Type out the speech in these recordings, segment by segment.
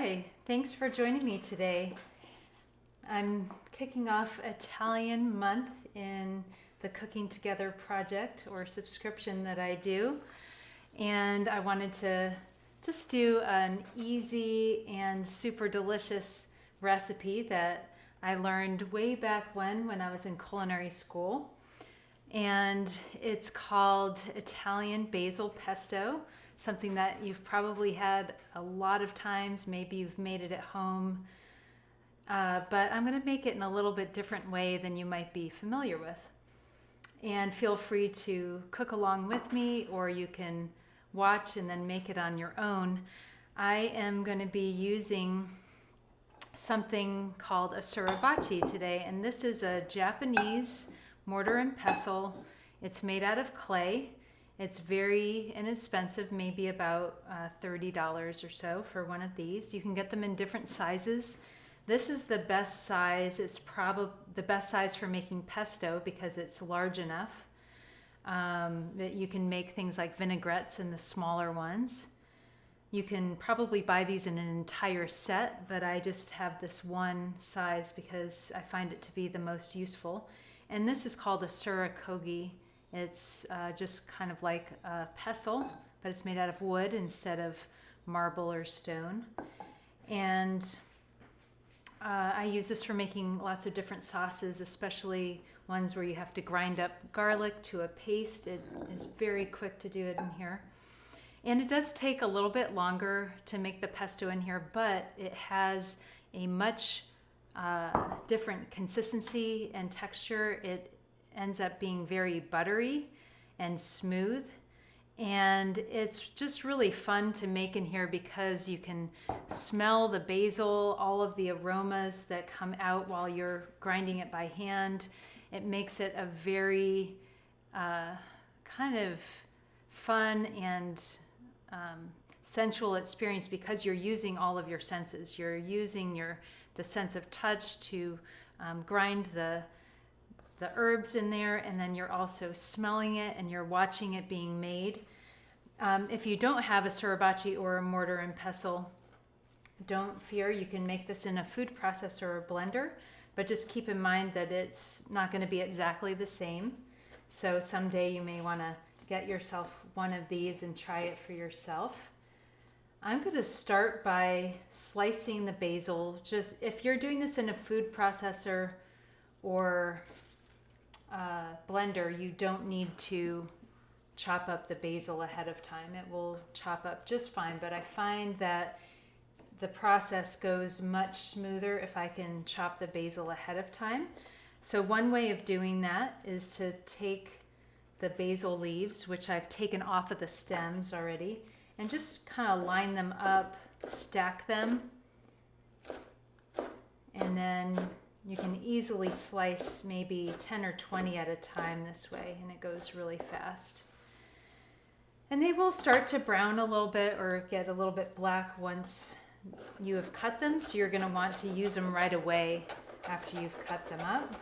Hi, thanks for joining me today. I'm kicking off Italian month in the Cooking Together project or subscription that I do. And I wanted to just do an easy and super delicious recipe that I learned way back when I was in culinary school. And it's called Italian basil pesto, something that you've probably had a lot of times. Maybe you've made it at home, but I'm going to make it in a little bit different way than you might be familiar with. And feel free to cook along with me, or you can watch and then make it on your own. I am going to be using something called a Suribachi today, and this is a Japanese mortar and pestle. It's made out of clay. It's very inexpensive, maybe about $30 or so for one of these. You can get them in different sizes. This is the best size. It's probably the best size for making pesto because it's large enough. That you can make things like vinaigrettes in the smaller ones. You can probably buy these in an entire set, but I just have this one size because I find it to be the most useful. And this is called a surakogi. It's just kind of like a pestle, but it's made out of wood instead of marble or stone. And I use this for making lots of different sauces, especially ones where you have to grind up garlic to a paste. It is very quick to do it in here. And it does take a little bit longer to make the pesto in here, but it has a much different consistency and texture. It ends up being very buttery and smooth, and it's just really fun to make in here because you can smell the basil, all of the aromas that come out while you're grinding it by hand. It makes it a very kind of fun and sensual experience because you're using all of your senses. You're using the sense of touch to grind the herbs in there, and then you're also smelling it and you're watching it being made. If you don't have a suribachi or a mortar and pestle, don't fear, you can make this in a food processor or blender, but just keep in mind that it's not going to be exactly the same. So someday you may want to get yourself one of these and try it for yourself. I'm going to start by slicing the basil. Just if you're doing this in a food processor or blender, you don't need to chop up the basil ahead of time. It will chop up just fine, but I find that the process goes much smoother if I can chop the basil ahead of time. So one way of doing that is to take the basil leaves, which I've taken off of the stems already, and just kind of line them up, stack them, and then you can easily slice maybe 10 or 20 at a time this way, and it goes really fast. And they will start to brown a little bit or get a little bit black once you have cut them, so you're going to want to use them right away after you've cut them up.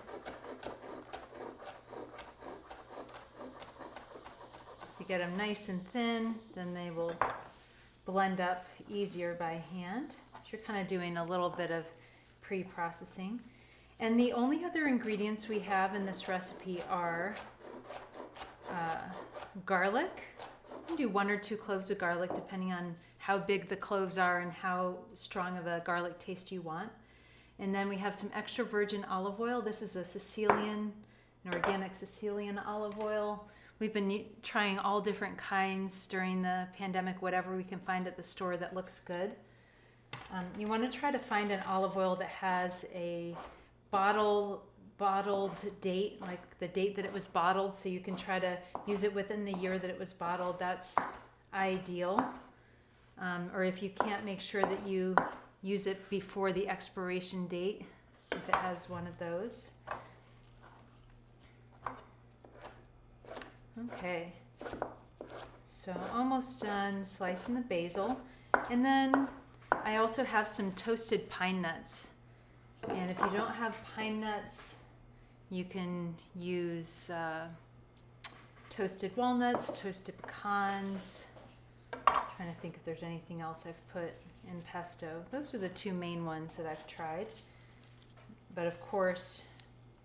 You get them nice and thin, then they will blend up easier by hand. So you're kind of doing a little bit of pre-processing. And the only other ingredients we have in this recipe are garlic. You can do 1 or 2 cloves of garlic depending on how big the cloves are and how strong of a garlic taste you want. And then we have some extra virgin olive oil. This is an organic Sicilian olive oil. We've been trying all different kinds during the pandemic, whatever we can find at the store that looks good. You want to try to find an olive oil that has a bottled date, like the date that it was bottled, so you can try to use it within the year that it was bottled. That's ideal. Or if you can't, make sure that you use it before the expiration date, if it has one of those. Okay, so almost done slicing the basil. And then I also have some toasted pine nuts. And if you don't have pine nuts, you can use toasted walnuts, toasted pecans. I'm trying to think if there's anything else I've put. and pesto. Those are the two main ones that I've tried. But of course,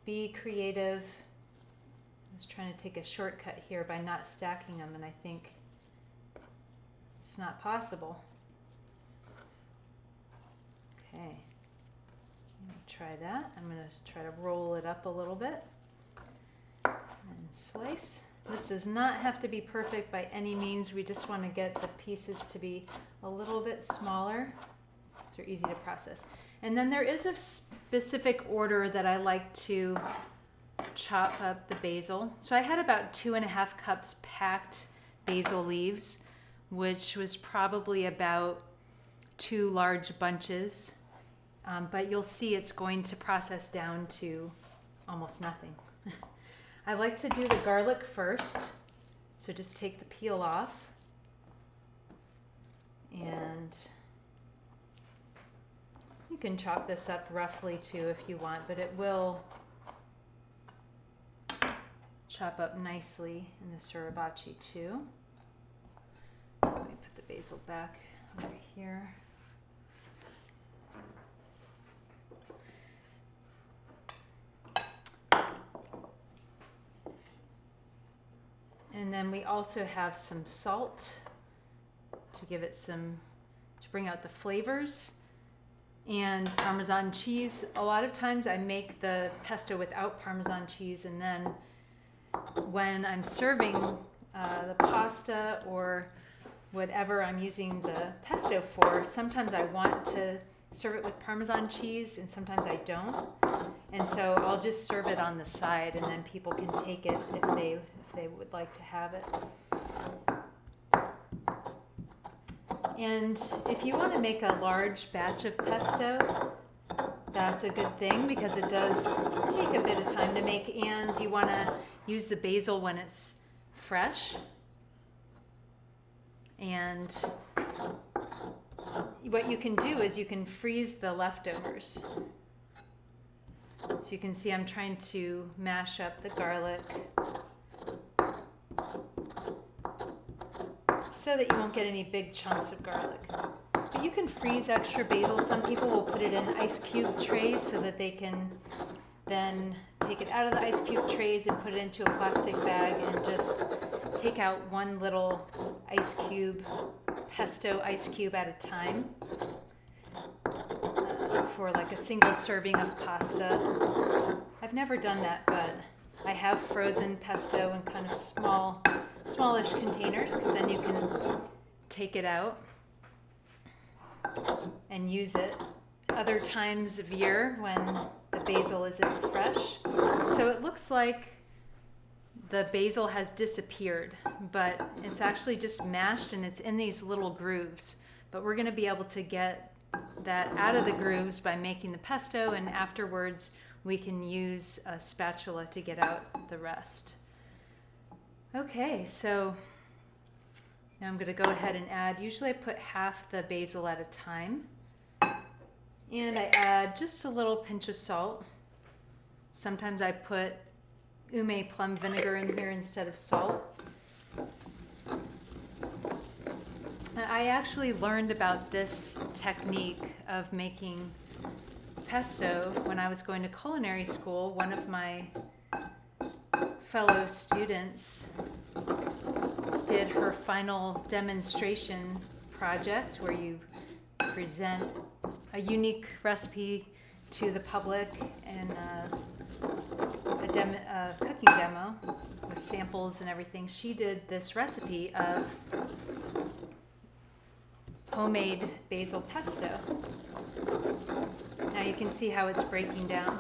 be creative. I was trying to take a shortcut here by not stacking them, and I think it's not possible. Okay, I'm going to try that. I'm going to try to roll it up a little bit and slice. This does not have to be perfect by any means. We just want to get the pieces to be a little bit smaller so they're easy to process. And then there is a specific order that I like to chop up the basil. So I had about 2.5 cups packed basil leaves, which was probably about 2 large bunches. But you'll see it's going to process down to almost nothing. I like to do the garlic first. So just take the peel off. And you can chop this up roughly too if you want, but it will chop up nicely in the Suribachi too. Let me put the basil back over here. And then we also have some salt to give it some, to bring out the flavors, and Parmesan cheese. A lot of times I make the pesto without Parmesan cheese, and then when I'm serving the pasta or whatever I'm using the pesto for, sometimes I want to serve it with Parmesan cheese and sometimes I don't. And so I'll just serve it on the side, and then people can take it if they would like to have it. And if you want to make a large batch of pesto, that's a good thing because it does take a bit of time to make, and you want to use the basil when it's fresh. And what you can do is you can freeze the leftovers. So you can see I'm trying to mash up the garlic so that you won't get any big chunks of garlic. But you can freeze extra basil. Some people will put it in ice cube trays so that they can then take it out of the ice cube trays and put it into a plastic bag and just take out one little ice cube, pesto ice cube at a time for like a single serving of pasta. I've never done that, but I have frozen pesto in kind of smallish containers because then you can take it out and use it other times of year when the basil isn't fresh. So it looks like the basil has disappeared, but it's actually just mashed and it's in these little grooves. But we're going to be able to get that out of the grooves by making the pesto, and afterwards we can use a spatula to get out the rest. Okay, so now I'm going to go ahead and add, usually I put half the basil at a time, and I add just a little pinch of salt. Sometimes I put ume plum vinegar in here instead of salt. I actually learned about this technique of making pesto when I was going to culinary school. One of my fellow students did her final demonstration project where you present a unique recipe to the public and a cooking demo with samples and everything. She did this recipe of homemade basil pesto. Now you can see how it's breaking down.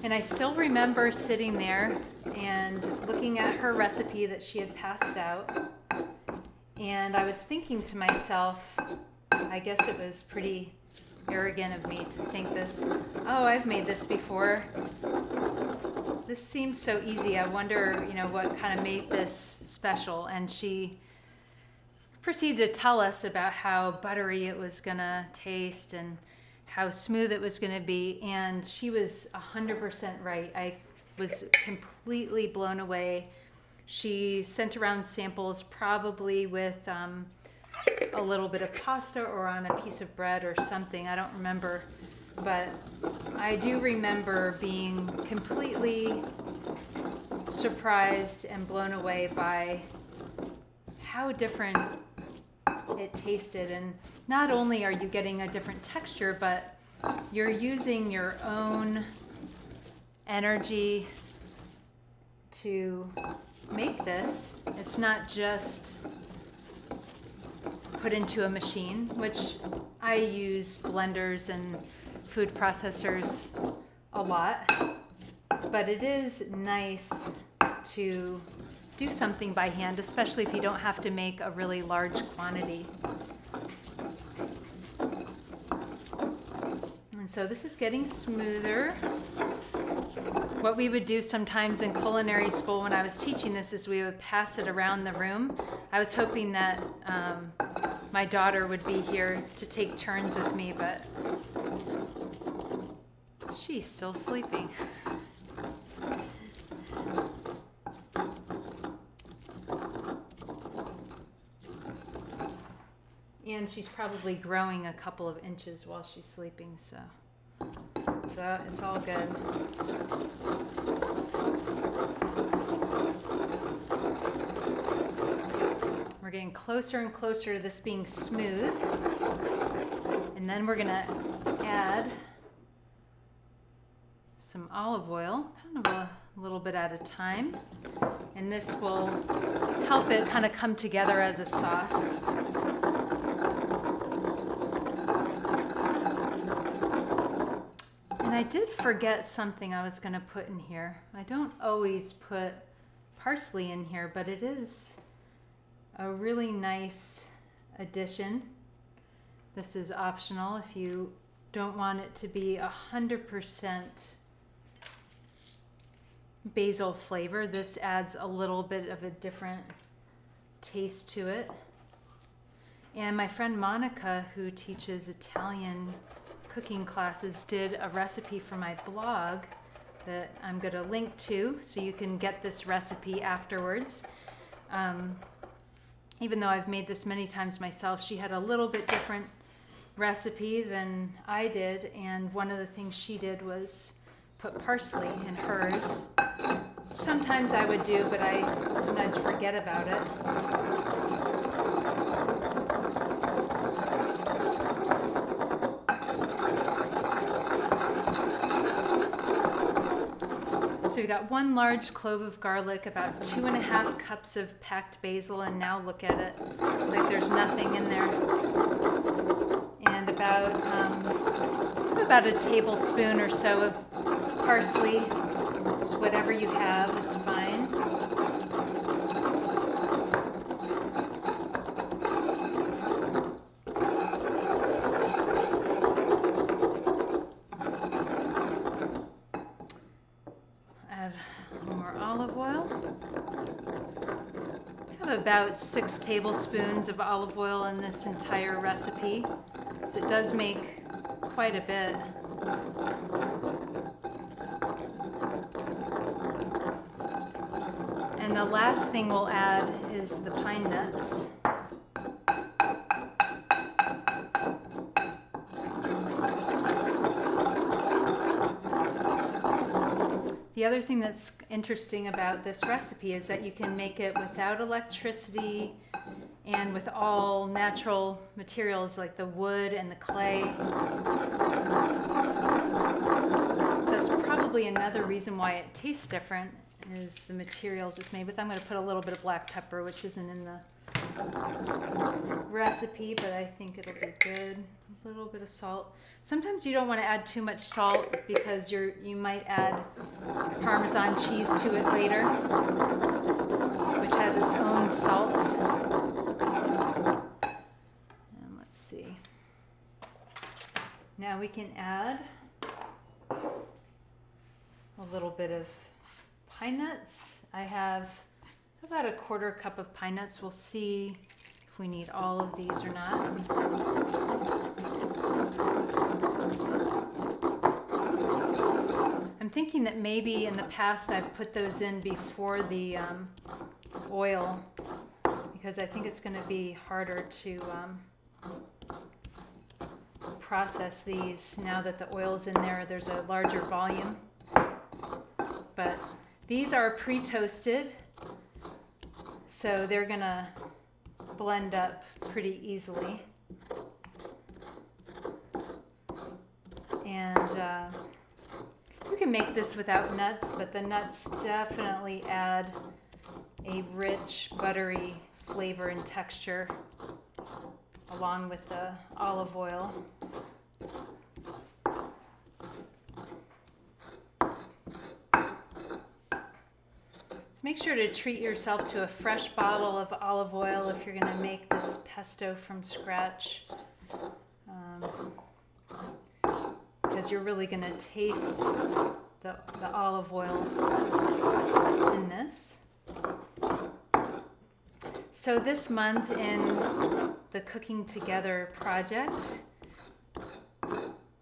And I still remember sitting there and looking at her recipe that she had passed out. And I was thinking to myself, I guess it was pretty arrogant of me to think this, oh, I've made this before. This seems so easy. I wonder, what kind of made this special. And she proceeded to tell us about how buttery it was gonna taste and how smooth it was gonna be, and she was 100% right. I was completely blown away. She sent around samples probably with a little bit of pasta or on a piece of bread or something. I don't remember, but I do remember being completely surprised and blown away by how different it tasted. And not only are you getting a different texture, but you're using your own energy to make this. It's not just put into a machine, which I use blenders and food processors a lot, but it is nice to do something by hand, especially if you don't have to make a really large quantity. And so this is getting smoother. What we would do sometimes in culinary school when I was teaching this is we would pass it around the room. I was hoping that my daughter would be here to take turns with me, but she's still sleeping. And she's probably growing a couple of inches while she's sleeping, so it's all good. We're getting closer and closer to this being smooth. And then we're gonna add some olive oil, kind of a little bit at a time. And this will help it kind of come together as a sauce. And I did forget something I was going to put in here. I don't always put parsley in here, but it is a really nice addition. This is optional if you don't want it to be 100% basil flavor. This adds a little bit of a different taste to it. And my friend Monica, who teaches Italian cooking classes, did a recipe for my blog that I'm going to link to, so you can get this recipe afterwards. Even though I've made this many times myself, she had a little bit different recipe than I did, and one of the things she did was put parsley in hers. Sometimes I would do, but I sometimes forget about it. So we got 1 large clove of garlic, about 2.5 cups of packed basil, and now look at it. It's like there's nothing in there. And about a tablespoon or so of parsley. Just whatever you have is fine. About 6 tablespoons of olive oil in this entire recipe, so it does make quite a bit. And the last thing we'll add is the pine nuts. The other thing that's interesting about this recipe is that you can make it without electricity and with all natural materials like the wood and the clay. So that's probably another reason why it tastes different, is the materials it's made with. I'm going to put a little bit of black pepper, which isn't in the recipe, but I think it'll be good. A little bit of salt. Sometimes you don't want to add too much salt because you might add Parmesan cheese to it later, which has its own salt. And let's see. Now we can add a little bit of pine nuts. I have about 1/4 cup of pine nuts. We'll see if we need all of these or not. I'm thinking that maybe in the past I've put those in before the oil, because I think it's going to be harder to process these now that the oil's in there. There's a larger volume. But these are pre-toasted, so they're going to blend up pretty easily. And you can make this without nuts, but the nuts definitely add a rich, buttery flavor and texture along with the olive oil. Make sure to treat yourself to a fresh bottle of olive oil if you're going to make this pesto from scratch, because you're really going to taste the olive oil in this. So this month in the Cooking Together project,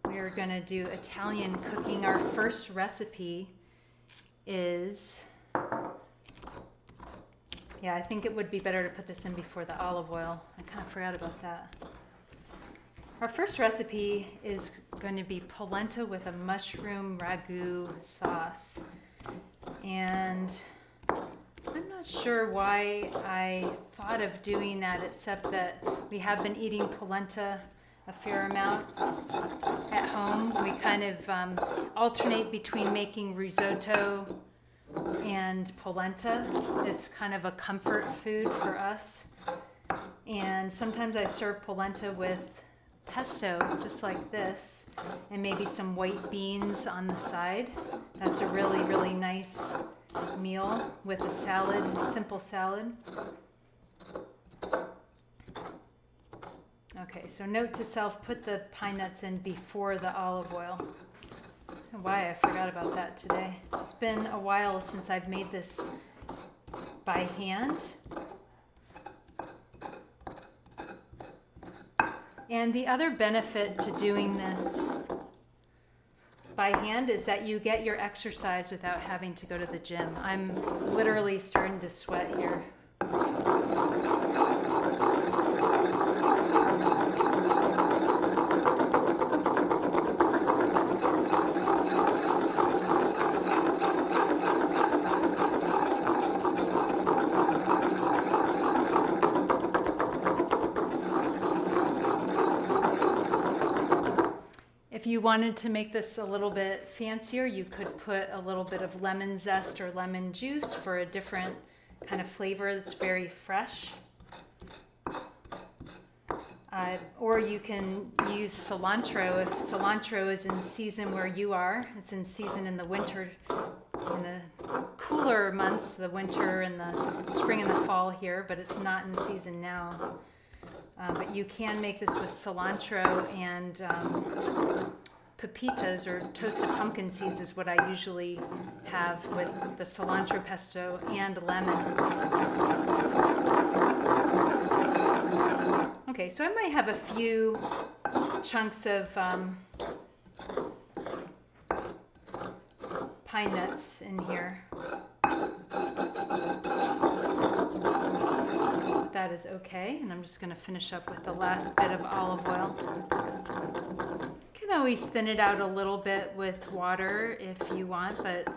we are going to do Italian cooking. Our first recipe is... Yeah, I think it would be better to put this in before the olive oil. I kind of forgot about that. Our first recipe is going to be polenta with a mushroom ragu sauce. And I'm not sure why I thought of doing that, except that we have been eating polenta a fair amount at home. We kind of alternate between making risotto and polenta. It's kind of a comfort food for us. And sometimes I serve polenta with pesto, just like this, and maybe some white beans on the side. That's a really, really nice meal with a salad, simple salad. Okay, so note to self, put the pine nuts in before the olive oil. Why I forgot about that today. It's been a while since I've made this by hand. And the other benefit to doing this by hand is that you get your exercise without having to go to the gym. I'm literally starting to sweat here. If you wanted to make this a little bit fancier, you could put a little bit of lemon zest or lemon juice for a different kind of flavor that's very fresh. Or you can use cilantro if cilantro is in season where you are. It's in season in the winter, in the cooler months, the winter and the spring and the fall here, but it's not in season now. But you can make this with cilantro and pepitas, or toasted pumpkin seeds is what I usually have with the cilantro pesto, and lemon. Okay, so I might have a few chunks of pine nuts in here. That is okay, and I'm just going to finish up with the last bit of olive oil. You can always thin it out a little bit with water if you want, but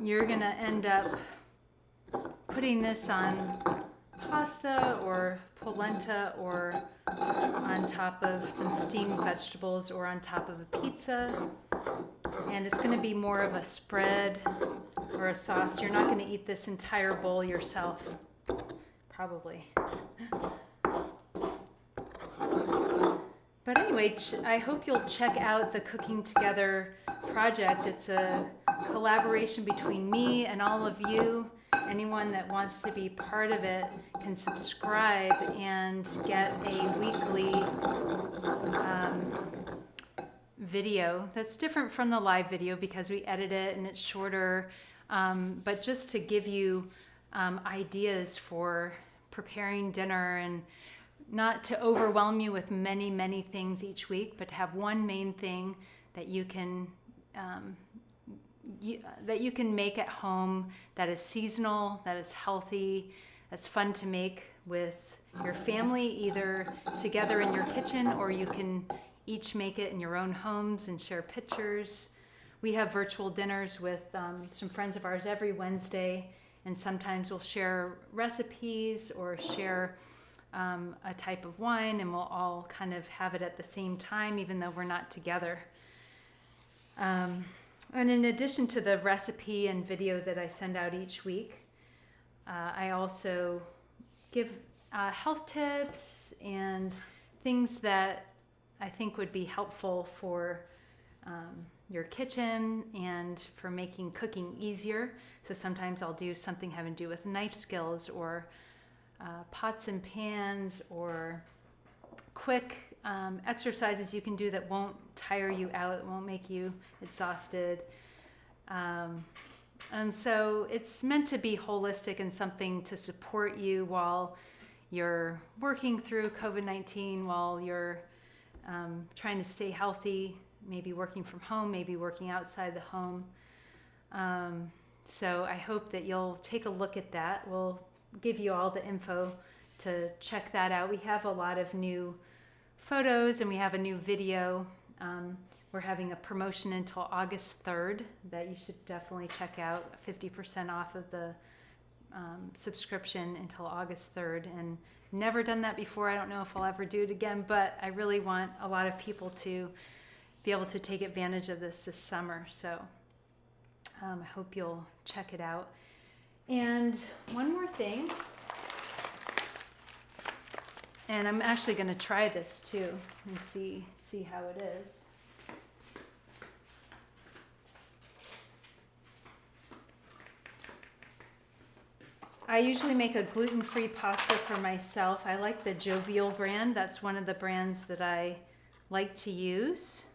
you're going to end up putting this on pasta or polenta, or on top of some steamed vegetables, or on top of a pizza. And it's going to be more of a spread or a sauce. You're not going to eat this entire bowl yourself. Probably. But anyway, I hope you'll check out the Cooking Together project. It's a collaboration between me and all of you. Anyone that wants to be part of it can subscribe and get a weekly video that's different from the live video because we edit it and it's shorter, but just to give you ideas for preparing dinner, and not to overwhelm you with many, many things each week, but to have one main thing that you can make at home, that is seasonal, that is healthy, that's fun to make with your family, either together in your kitchen, or you can each make it in your own homes and share pictures. We have virtual dinners with some friends of ours every Wednesday, and sometimes we'll share recipes or share a type of wine, and we'll all kind of have it at the same time, even though we're not together. And in addition to the recipe and video that I send out each week, I also give health tips and things that I think would be helpful for your kitchen and for making cooking easier. So sometimes I'll do something having to do with knife skills, or pots and pans, or quick exercises you can do that won't tire you out, won't make you exhausted. And so it's meant to be holistic and something to support you while you're working through COVID-19, while you're trying to stay healthy, maybe working from home, maybe working outside the home. So I hope that you'll take a look at that. We'll give you all the info to check that out. We have a lot of new photos and we have a new video. We're having a promotion until August 3rd that you should definitely check out. 50% off of the subscription until August 3rd. And never done that before. I don't know if I'll ever do it again, but I really want a lot of people to be able to take advantage of this summer. So I hope you'll check it out. And one more thing, and I'm actually going to try this too and see how it is. I usually make a gluten-free pasta for myself. I like the Jovial brand. That's one of the brands that I like to use.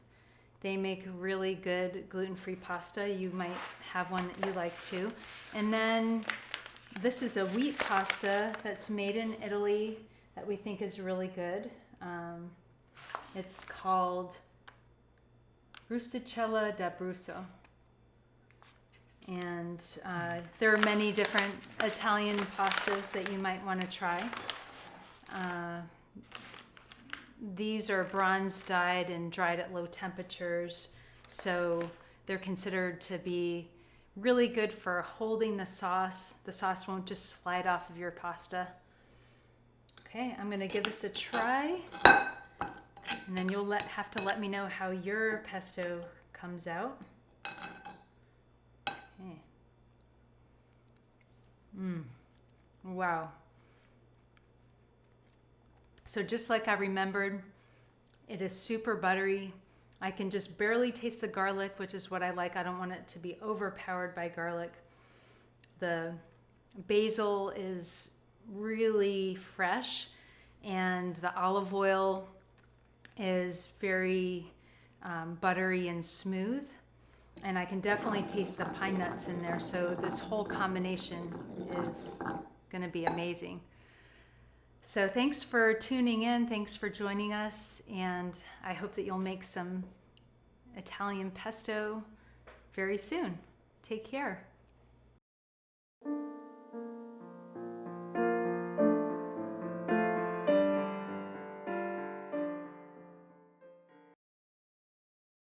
They make really good gluten-free pasta. You might have one that you like too. And then this is a wheat pasta that's made in Italy that we think is really good. It's called Rusticella d'Abruzzo. And there are many different Italian pastas that you might want to try. These are bronze dyed and dried at low temperatures, so they're considered to be really good for holding the sauce. The sauce won't just slide off of your pasta. Okay, I'm going to give this a try, and then you'll have to let me know how your pesto comes out. Okay. Wow. So just like I remembered, it is super buttery. I can just barely taste the garlic, which is what I like. I don't want it to be overpowered by garlic. The basil is really fresh, and the olive oil is very buttery and smooth. And I can definitely taste the pine nuts in there. So this whole combination is going to be amazing. So thanks for tuning in. Thanks for joining us. And I hope that you'll make some Italian pesto very soon. Take care.